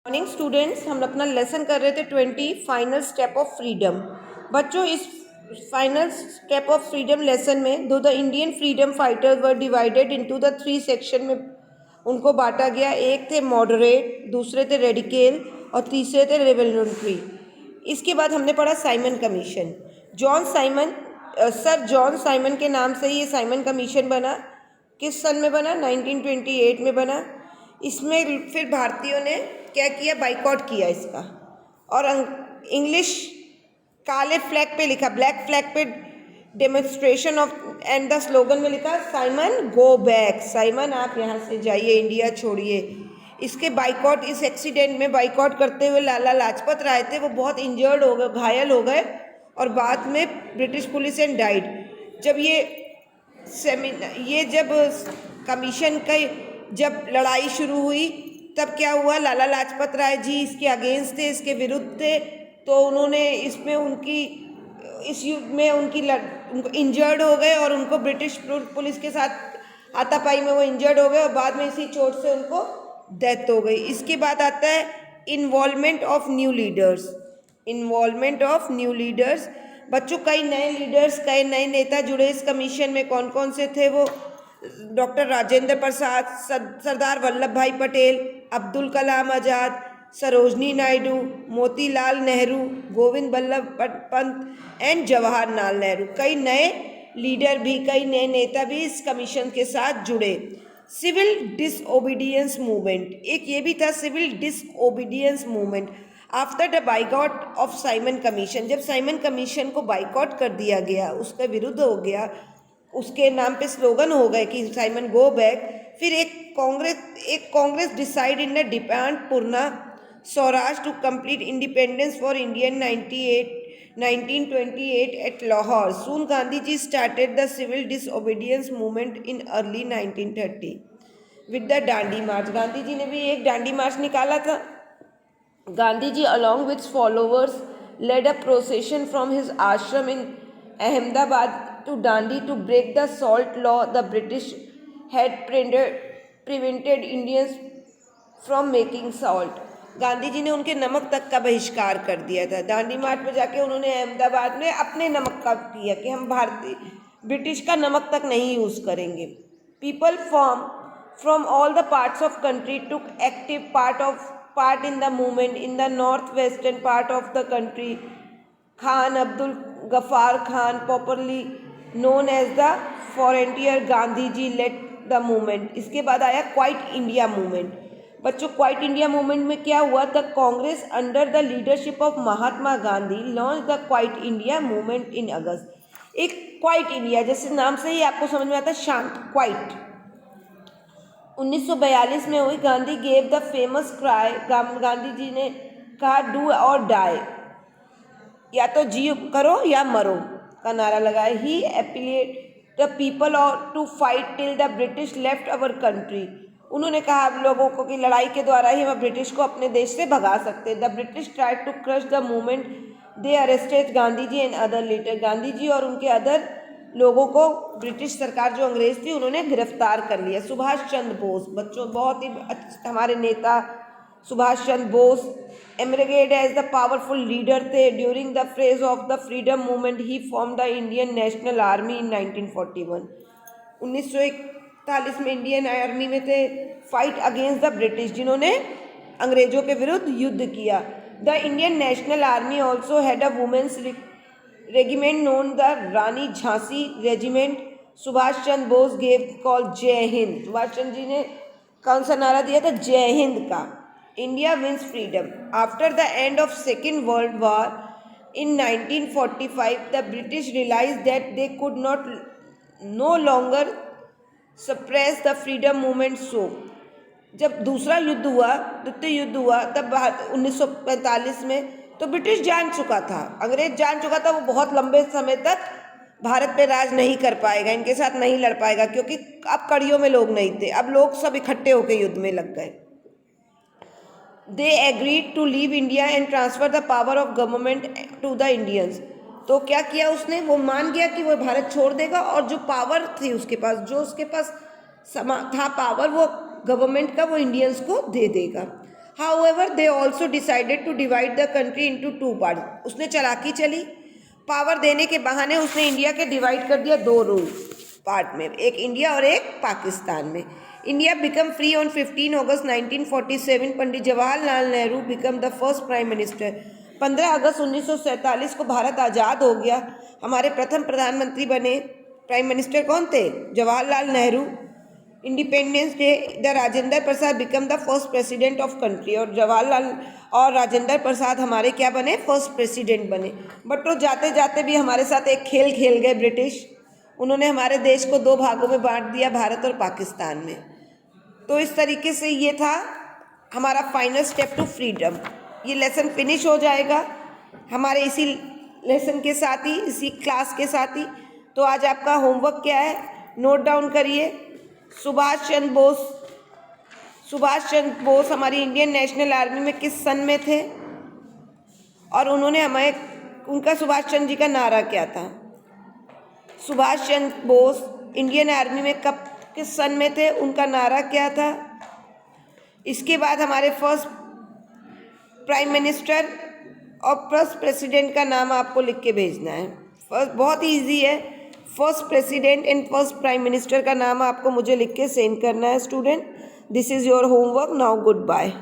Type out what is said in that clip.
Morning students, हम अपना lesson कर रहे थे 20 फाइनल स्टेप ऑफ फ्रीडम। बच्चों, इस final step of freedom lesson में the Indian freedom fighters were divided into the 3 section में उनको बांटा गया। एक थे मॉडरेट, दूसरे थे रेडिकल और तीसरे थे रेवोल्यूशनरी। इसके बाद हमने पढ़ा Simon commission. Sir John Simon के नाम से ये साइमन कमीशन बना। किस सन में बना? 1928 में बना। इसमें फिर भारतीयों ने क्या किया? बाइकआउट किया इसका। और इंग्लिश काले फ्लैग पे लिखा, ब्लैक फ्लैग पे demonstration of and the slogan में लिखा साइमन गो बैक, साइमन आप यहाँ से जाइए, इंडिया छोड़िए। इसके बाइकआउट, इस एक्सीडेंट में बाइकआउट करते हुए लाला लाजपत राय थे, वो बहुत इंजर्ड हो गए, घायल हो गए और बाद में ब्रिटिश पुलिस एंड डाइड। जब जब कमीशन का जब लड़ाई शुरू हुई तब क्या हुआ? लाला लाजपत राय जी इसके अगेंस्ट थे, इसके विरुद्ध थे, तो उन्होंने इसमें इस युद्ध में उनको इंजर्ड हो गए और उनको ब्रिटिश पुलिस के साथ हाथापाई में वो इंजर्ड हो गए और बाद में इसी चोट से उनको डेथ हो गई। इसके बाद आता है involvement of new leaders. Involvement of new leaders, बच्चों कई नए लीडर्स, कई नए नेता जुड़े इस कमीशन में। कौन कौन से थे वो? डॉक्टर राजेंद्र प्रसाद, सरदार वल्लभ भाई पटेल, अब्दुल कलाम आज़ाद, सरोजनी नायडू, मोतीलाल नेहरू, गोविंद बल्लभ पंत एंड जवाहरलाल नेहरू। कई नए लीडर भी, कई नए नेता भी इस कमीशन के साथ जुड़े। सिविल डिसओबीडियंस मूवमेंट, एक ये भी था civil disobedience movement after the boycott of Simon Commission. जब साइमन कमीशन को बाइकआउट कर दिया गया, उसके विरुद्ध हो गया, उसके नाम पे स्लोगन हो गए कि साइमन गो बैक, फिर एक Congress decide in the demand Purna Swaraj to complete independence for Indian 1928 at Lahore. Soon Gandhi ji started the civil disobedience movement in early 1930 with the Dandi march. Gandhi ji ने भी एक डांडी मार्च निकाला था। Gandhi ji along with followers led a procession from his ashram in Ahmedabad to Dandi to break the salt law the British had prevented Indians from making salt। Gandhi ji ने उनके नमक तक का बहिष्कार कर दिया था। दांडी मार्च में जाके उन्होंने अहमदाबाद में अपने नमक का किया कि हम भारतीय ब्रिटिश का नमक तक नहीं यूज़ करेंगे। People from all the parts of country took active part in the movement. In the northwestern part of the country, Khan Abdul Ghaffar Khan, popularly known as the Frontier Gandhi ji, led the movement। इसके बाद आया quit India movement. बच्चों, quit India movement में क्या हुआ? The Congress under the leadership of Mahatma Gandhi launch the quit India movement in August. एक quit India, जैसे नाम से ही आपको समझ में आता है, शांत, क्वाइट। 1942 में हुई। Gandhi gave the famous cry, Gandhi ji ने कहा डू और डाई, या तो जी करो या मरो का नारा लगाया। ही अपीलेड द पीपल और to fight till the British left our country. उन्होंने कहा आप लोगों को कि लड़ाई के द्वारा ही हम ब्रिटिश को अपने देश से भगा सकते। The British tried to crush the movement, they arrested Gandhi ji and other leader. Gandhi ji और उनके अदर लोगों को ब्रिटिश सरकार, जो अंग्रेज थी, उन्होंने गिरफ्तार कर लिया। सुभाष चंद्र बोस, बच्चों बहुत ही हमारे नेता Subhash Chandra Bose emerged as the powerful leader थे। During the phase of the freedom movement he form the Indian National Army in 1941। 1941 में इंडियन आर्मी में थे, फाइट अगेंस्ट द ब्रिटिश, जिन्होंने अंग्रेजों के विरुद्ध युद्ध किया। The Indian National Army also had a women's regiment known the Rani Jhansi regiment. Subhash Chandra Bose gave call Jai Hind. Subhash Chandra ji ने कौन सा नारा दिया था? जय हिंद का। India wins freedom after the end of second world war in 1945 the British realise that they could not no longer suppress the freedom movement. So जब दूसरा युद्ध हुआ, द्वितीय युद्ध हुआ, तब 1945 में, तो ब्रिटिश जान चुका था, अंग्रेज जान चुका था, वो बहुत लंबे समय तक भारत पे राज नहीं कर पाएगा, इनके साथ नहीं लड़ पाएगा, क्योंकि अब कड़ियों में लोग नहीं थे, अब लोग सब इकट्ठे होकर युद्ध में लग गए। They agreed to leave India and transfer the power of government to the Indians. तो क्या किया उसने? वो मान गया कि वो भारत छोड़ देगा और जो पावर थी उसके पास, जो उसके पास था पावर, वो गवर्नमेंट का, वो इंडियंस को दे देगा। However, they also decided to divide the country into two parts. उसने चालाकी चली, पावर देने के बहाने उसने इंडिया के डिवाइड कर दिया दो रूल पार्ट में, एक इंडिया और एक पाकिस्तान में. India become free on 15 August 1947. Pandit Jawaharlal Nehru become the first prime minister. 15 अगस्त 1947 को भारत आज़ाद हो गया. हमारे प्रथम प्रधानमंत्री बने. प्राइम मिनिस्टर कौन थे? Jawaharlal Nehru. Independence day the Rajendra Prasad become the first president of country. और जवाहरलाल और राजेंद्र प्रसाद हमारे क्या बने? फर्स्ट प्रेसिडेंट बने. बट वो जाते जाते भी हमारे साथ एक खेल खेल गए ब्रिटिश. उन्होंने हमारे देश को दो भागों में बांट दिया, भारत और पाकिस्तान में. तो इस तरीके से ये था हमारा फाइनल स्टेप टू फ्रीडम. ये लेसन फिनिश हो जाएगा हमारे इसी लेसन के साथ ही, इसी क्लास के साथ ही. तो आज आपका होमवर्क क्या है? नोट डाउन करिए. सुभाष चंद्र बोस हमारी इंडियन नेशनल आर्मी में किस सन में थे? और उन्होंने हमें, उनका सुभाष चंद्र जी का नारा क्या था? सुभाष चंद्र बोस इंडियन आर्मी में कब, किस सन में थे? उनका नारा क्या था? इसके बाद हमारे फर्स्ट प्राइम मिनिस्टर और फर्स्ट प्रेसिडेंट का नाम आपको लिख के भेजना है. फर्स्ट बहुत ईजी है. First president and first prime minister का नाम आपको मुझे लिख के सेंड करना है student. This is your homework. Now good bye.